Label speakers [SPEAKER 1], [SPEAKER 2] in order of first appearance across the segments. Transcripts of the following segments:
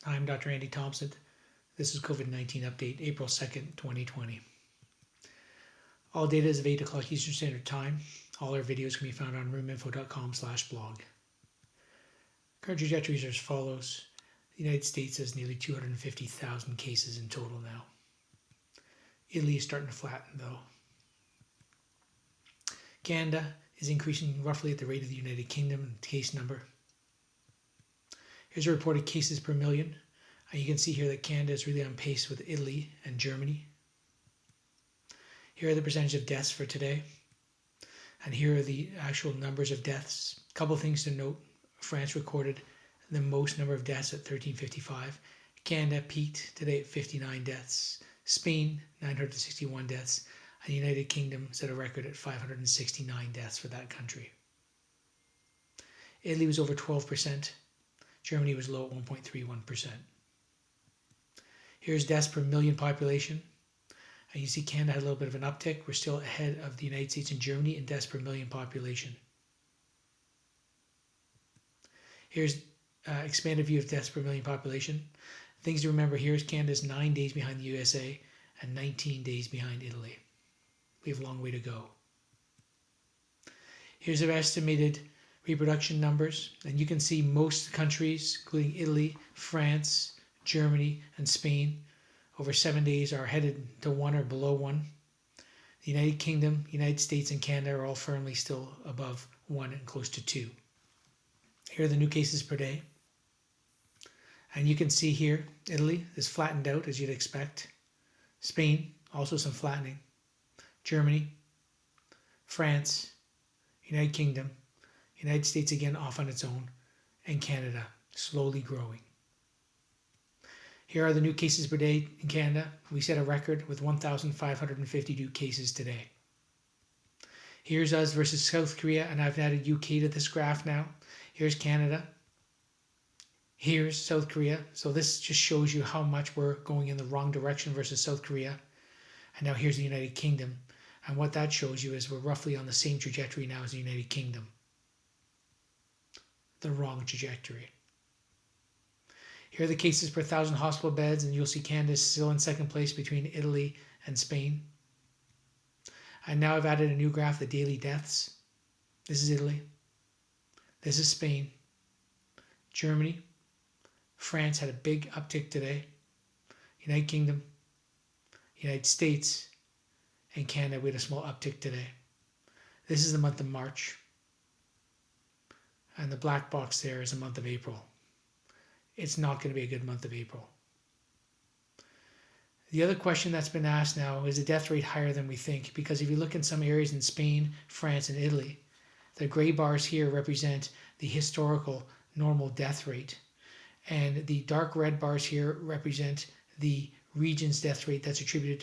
[SPEAKER 1] I'm Dr. Andy Thompson. This is COVID-19 update, April 2nd, 2020. All data is of 8 o'clock Eastern Standard Time. All our videos can be found on roominfo.com/blog. Current trajectories are as follows. The United States has nearly 250,000 cases in total now. Italy is starting to flatten though. Canada is increasing roughly at the rate of the United Kingdom case number. Here's the reported cases per million. And you can see here that Canada is really on pace with Italy and Germany. Here are the percentage of deaths for today. And here are the actual numbers of deaths. A couple things to note. France recorded the most number of deaths at 1355. Canada peaked today at 59 deaths. Spain, 961 deaths. And the United Kingdom set a record at 569 deaths for that country. Italy was over 12%. Germany was low at 1.31%. Here's deaths per million population. And you see Canada had a little bit of an uptick. We're still ahead of the United States and Germany in deaths per million population. Here's expanded view of deaths per million population. Things to remember here is Canada is 9 days behind the USA and 19 days behind Italy. We have a long way to go. Here's our estimated reproduction numbers. And you can see most countries, including Italy, France, Germany, and Spain, over 7 days are headed to 1 or below 1. The United Kingdom, United States, and Canada are all firmly still above 1 and close to 2. Here are the new cases per day. And you can see here, Italy is flattened out as you'd expect. Spain, also some flattening. Germany, France, United Kingdom, United States again off on its own, and Canada slowly growing. Here are the new cases per day in Canada. We set a record with 1,552 cases today. Here's us versus South Korea, and I've added UK to this graph now. Here's Canada. Here's South Korea. So this just shows you how much we're going in the wrong direction versus South Korea. And now here's the United Kingdom. And what that shows you is we're roughly on the same trajectory now as the United Kingdom. The wrong trajectory. Here are the cases per 1,000 hospital beds, and you'll see Canada is still in second place between Italy and Spain. And now I've added a new graph, the daily deaths. This is Italy. This is Spain. Germany. France had a big uptick today. United Kingdom. United States. And Canada, we had a small uptick today. This is the month of March. And the black box there is the month of April. It's not going to be a good month of April. The other question that's been asked now is the death rate higher than we think? Because if you look in some areas in Spain, France, and Italy, the gray bars here represent the historical normal death rate. And the dark red bars here represent the region's death rate that's attributed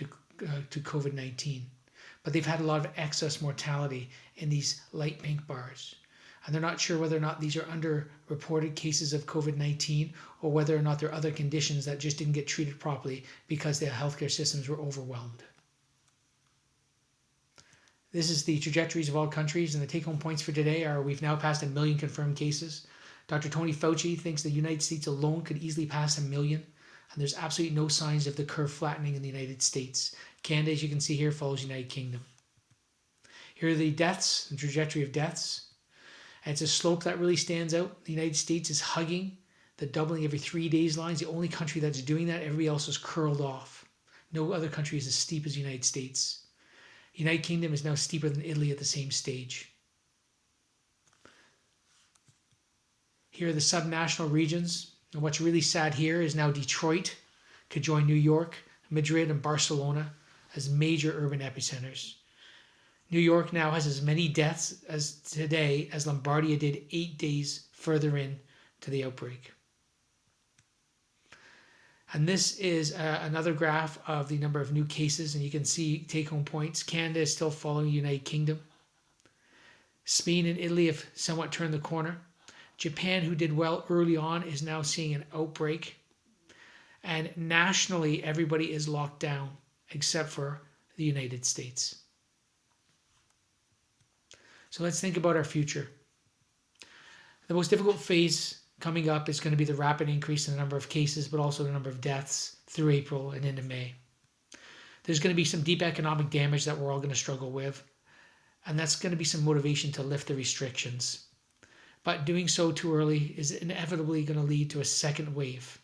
[SPEAKER 1] to COVID-19. But they've had a lot of excess mortality in these light pink bars. And they're not sure whether or not these are underreported cases of COVID-19 or whether or not there are other conditions that just didn't get treated properly because their healthcare systems were overwhelmed. This is the trajectories of all countries, and the take-home points for today are we've now passed 1 million confirmed cases. Dr. Tony Fauci thinks the United States alone could easily pass 1 million, and there's absolutely no signs of the curve flattening in the United States. Canada, as you can see here, follows the United Kingdom. Here are the deaths, the trajectory of deaths. And it's a slope that really stands out. The United States is hugging the doubling every 3 days lines. The only country that's doing that, everybody else is curled off. No other country is as steep as the United States. The United Kingdom is now steeper than Italy at the same stage. Here are the subnational regions. And what's really sad here is now Detroit could join New York, Madrid, and Barcelona as major urban epicenters. New York now has as many deaths as today as Lombardia did 8 days further in to the outbreak. And this is another graph of the number of new cases, and you can see take-home points. Canada is still following the United Kingdom. Spain and Italy have somewhat turned the corner. Japan, who did well early on, is now seeing an outbreak. And nationally, everybody is locked down except for the United States. So let's think about our future. The most difficult phase coming up is going to be the rapid increase in the number of cases, but also the number of deaths through April and into May. There's going to be some deep economic damage that we're all going to struggle with, and that's going to be some motivation to lift the restrictions. But doing so too early is inevitably going to lead to a second wave.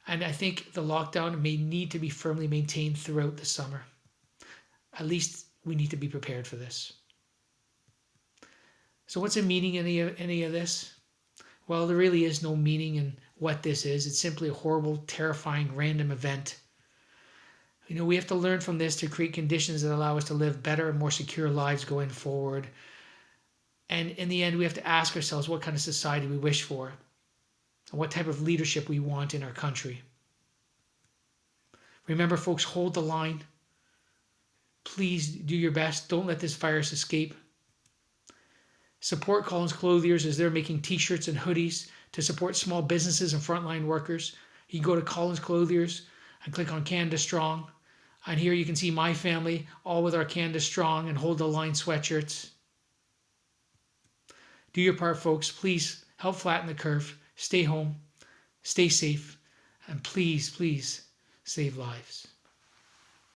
[SPEAKER 1] And I think the lockdown may need to be firmly maintained throughout the summer. At least we need to be prepared for this. So what's the meaning in any of this? Well, there really is no meaning in what this is. It's simply a horrible, terrifying, random event. We have to learn from this to create conditions that allow us to live better and more secure lives going forward. And in the end, we have to ask ourselves what kind of society we wish for and what type of leadership we want in our country. Remember, folks, hold the line. Please do your best. Don't let this virus escape. Support Collins Clothiers as they're making t-shirts and hoodies to support small businesses and frontline workers. You can go to Collins Clothiers and click on Canada Strong. And here you can see my family, all with our Canada Strong and Hold the Line sweatshirts. Do your part, folks. Please help flatten the curve. Stay home, stay safe, and please, please save lives.